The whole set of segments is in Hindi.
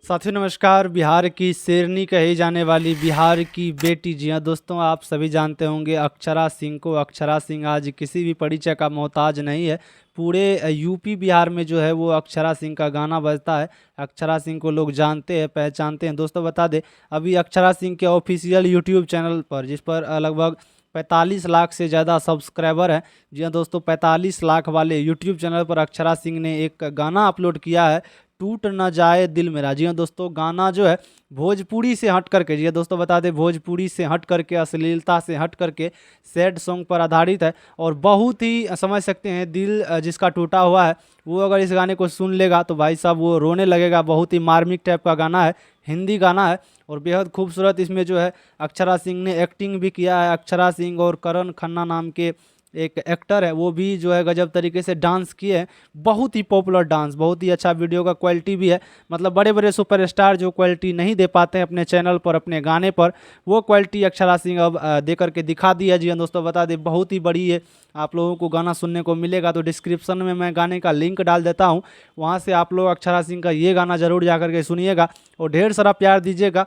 साथियों नमस्कार। बिहार की शेरनी कही जाने वाली बिहार की बेटी, जी हाँ दोस्तों, आप सभी जानते होंगे अक्षरा सिंह को। अक्षरा सिंह आज किसी भी परिचय का मोहताज नहीं है। पूरे यूपी बिहार में जो है वो अक्षरा सिंह का गाना बजता है। अक्षरा सिंह को लोग जानते हैं, पहचानते हैं। दोस्तों बता दें, अभी अक्षरा सिंह के ऑफिशियल यूट्यूब चैनल पर, जिस पर लगभग 45 लाख से ज़्यादा सब्सक्राइबर हैं, जी हाँ दोस्तों, 45 लाख वाले यूट्यूब चैनल पर अक्षरा सिंह ने एक गाना अपलोड किया है, टूट न जाए दिल मेरा। जी हाँ दोस्तों, गाना जो है भोजपुरी से हट करके, जी हाँ दोस्तों बता दें, भोजपुरी से हट करके, अश्लीलता से हट करके सैड सॉन्ग पर आधारित है और बहुत ही समझ सकते हैं, दिल जिसका टूटा हुआ है वो अगर इस गाने को सुन लेगा तो भाई साहब वो रोने लगेगा। बहुत ही मार्मिक टाइप का गाना है, हिंदी गाना है और बेहद खूबसूरत इसमें जो है अक्षरा सिंह ने एक्टिंग भी किया है। अक्षरा सिंह और करण खन्ना नाम के एक एक्टर है, वो भी जो है गजब तरीके से डांस किए हैं। बहुत ही पॉपुलर डांस, बहुत ही अच्छा वीडियो का क्वालिटी भी है। मतलब बड़े बड़े सुपरस्टार जो क्वालिटी नहीं दे पाते हैं अपने चैनल पर, अपने गाने पर, वो क्वालिटी अक्षरा सिंह अब दे करके दिखा दी है। जी हाँ दोस्तों बता दें, बहुत ही बड़ी है। आप लोगों को गाना सुनने को मिलेगा तो डिस्क्रिप्शन में मैं गाने का लिंक डाल देता हूँ, वहाँ से आप लोग अक्षरा सिंह का ये गाना ज़रूर जा करके सुनिएगा और ढेर सारा प्यार दीजिएगा,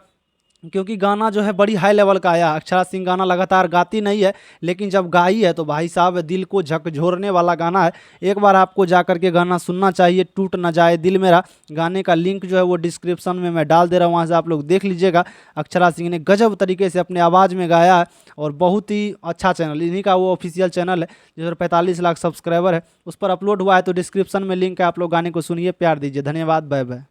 क्योंकि गाना जो है बड़ी हाई लेवल का आया। अक्षरा सिंह गाना लगातार गाती नहीं है, लेकिन जब गाई है तो भाई साहब दिल को झकझोरने वाला गाना है। एक बार आपको जा कर के गाना सुनना चाहिए, टूट न जाए दिल मेरा। गाने का लिंक जो है वो डिस्क्रिप्शन में मैं डाल दे रहा हूँ, वहाँ से आप लोग देख लीजिएगा। अक्षरा सिंह ने गजब तरीके से अपने आवाज़ में गाया है और बहुत ही अच्छा चैनल, इन्हीं का वो ऑफिशियल चैनल है जिस पर 45 लाख सब्सक्राइबर है, उस पर अपलोड हुआ है। तो डिस्क्रिप्शन में लिंक है, आप लोग गाने को सुनिए, प्यार दीजिए। धन्यवाद, बाय बाय।